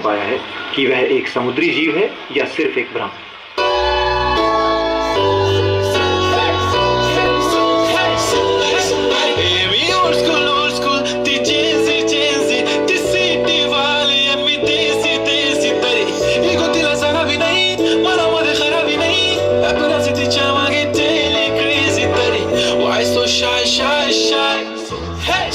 पाया है कि वह एक समुद्री जीव है या सिर्फ एक भ्रम।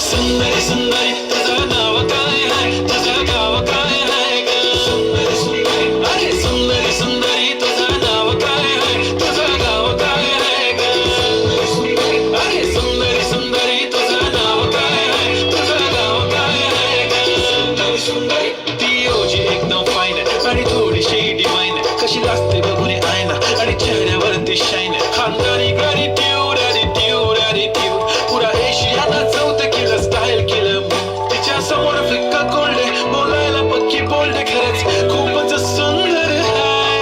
सुंदरी सुंदरी तुझं नाव काय आहे, तुझं गाव काय आहे ग? सुंदरी सुंदरी अरे सुंदरी सुंदरी तुझं नाव काय आहे, तुझं गाव काय आहे ग? अरे सुंदरी सुंदरी तुझं नाव काय आहे, तुझं गाव काय आहे ग? सुंदरी सुंदरी ती ओजी एकदम फाईन आणि थोडीशी डिवाइन, कशी लाजते बघून आयना आणि चेहऱ्यावरती शाईन, खानदानी गॅटिट्यूड ॲटिट्यूड ॲटिट्यूड पुरा एशियाला चौथं केलं स्टाईल केलं तिच्या समोर फिक्का कोल्डे बोलायला पक्की बोलते खरंच खूपच सुंदर आहे.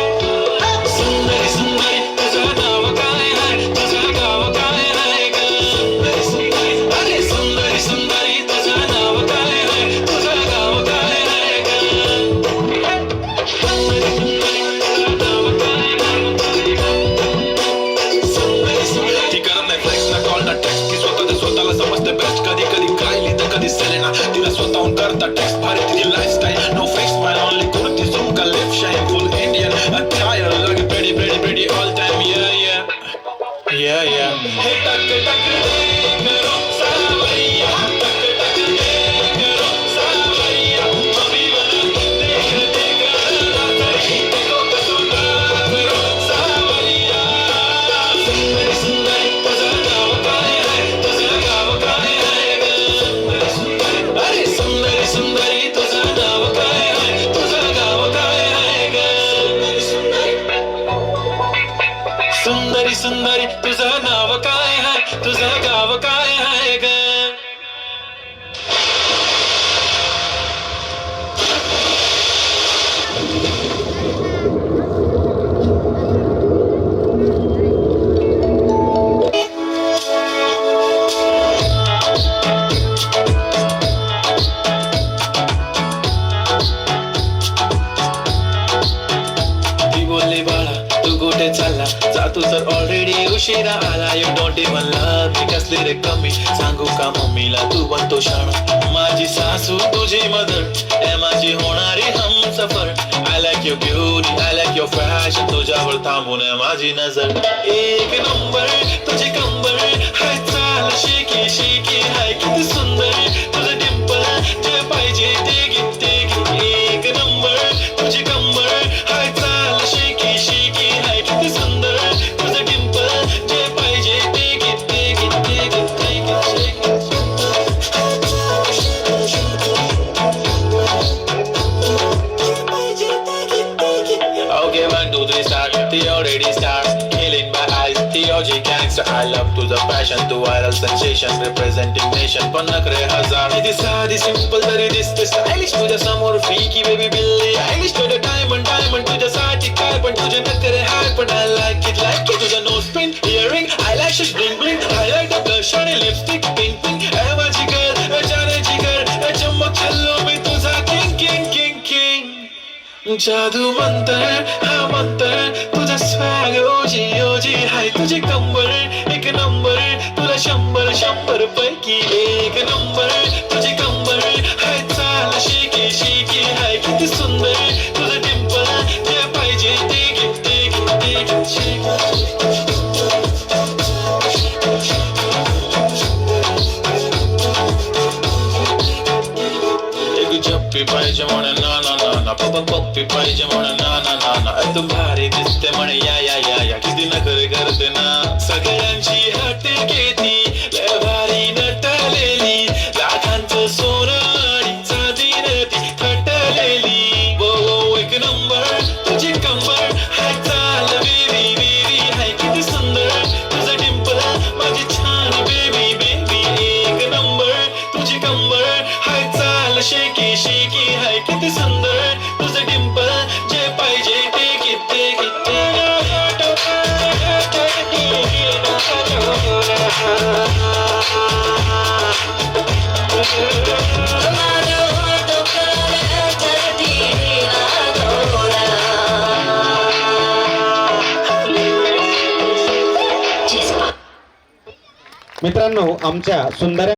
सुंदरी सुंदरी तुझं नाव काय आहे, तुझं गाव काय आहे ग? सुंदरी सुंदरी अरे सुंदरी सुंदरी तुझं नाव काय आहे, तुझं गाव काय आहे ग? सुंदरी सुंदरी तुझं नाव काय आहे, सुंदरी सुंदरी ती करत नाही फ्लेक्स ना कॉल ना टेक्स्ट, ती स्वतःला समजते बेस्ट, कधी कधी कायली तर कधी सेलेना, तिला स्वतःहून करता टेक्स्ट भारी तिची lifestyle, no fake smile only kurti jhumka lip shine full Indian attire लगे pretty pretty pretty all time yeah yeah हे टक टक दे करो सावरिया, टक टक दे करो सावरिया, अभी बना देख देख रातरी देखो कसुंदा करो सावरिया. सुंदरी सुंदरी तुझं नाव काय आहे, तुझं गाव काय आहे ग? सुंदरी सुंदरी अरे सुंदरी सुंदरी तुझं नाव काय आहे, तुझं गाव काय आहे ग? सुंदरी सुंदरी तुझं नाव काय आहे, तुझं गाव काय आहे ग? ती बोलली बाळा तू कुठे चालला, जा तू तर ऑलरेडी उशिरा आला. यू डोंट इवन लव्ह मी कसली रे कमी, सांगू का मम्मीला तू बनतो शाणा, माझी सासू तुझी मदर ए माझी होणारी Humsafar. I like your beauty I like your fashion, तुझ्यावर थांबून आहे माझी नजर. एक नंबर तुझी कंबर हाय चाल शेकी शेकी हाय किती सुंदर तुझं डिंपल, जे पाहिजे ते घे ते घे. एक नंबर तुझी कंबर हाय चाल शेकी शेकी हाय किती सुंदर तुझं डिंपल, जे पाहिजे ते घे ते घे ते घे ते घे. Okay, 1, 2, 3 start. The already starts killing my eyes. The OG gangster. I love to the passion, to viral sensation, representing nation. पण नखरे हजार. ती साधी simple तरी दिसते stylish. तुझ्या समोर freaky baby बिल्ली Eilish. तुझं diamond तुझ्यासाठी काय पण तुझे नखरे हाय पण I like it. तुझं nose pin, earring, eyelashes, bling bling, highlighter, blush आणि lipstick, pink pink. ए माझी girl, जाने जिगर, चमक चल्लो मी तुझा king king king king. जादू मंतर हा मंतर तुझा स्वॅग ओजी ओजी हाय तुझी कंबर एक नंबर, तुला 100 पैकी एक नंबर. तुझी कंबर हाय चाल शेकी शेकी हाय किती सुंदर तुझं डिंपल, जे पाहिजे ते घे ते घे ते घे. जप्पी पाहिजे म्हणे ना ना ना ना, पप्पी पाहिजे म्हणे ना ना ना ना. तू भारी दिसते म्हणे या या या या, किती नखरे करते ना, सगळ्यांची हट घेती, लय भारी नटलेली, लाखांचं सोनं आणि चांदीनं ती थटलेली. वो एक नंबर तुझी कंबर हाय चाल बेबी बेबी हाय किती सुंदर तुझं डिंपल, माझी छान बेबी बेबी. एक नंबर तुझी कंबर हाय चाल शेकी शेकी हाय किती सुंदर तुझं डिंपल, जे पाहिजे ते घेते घेते. मित्रांनो आमच्या सुंदर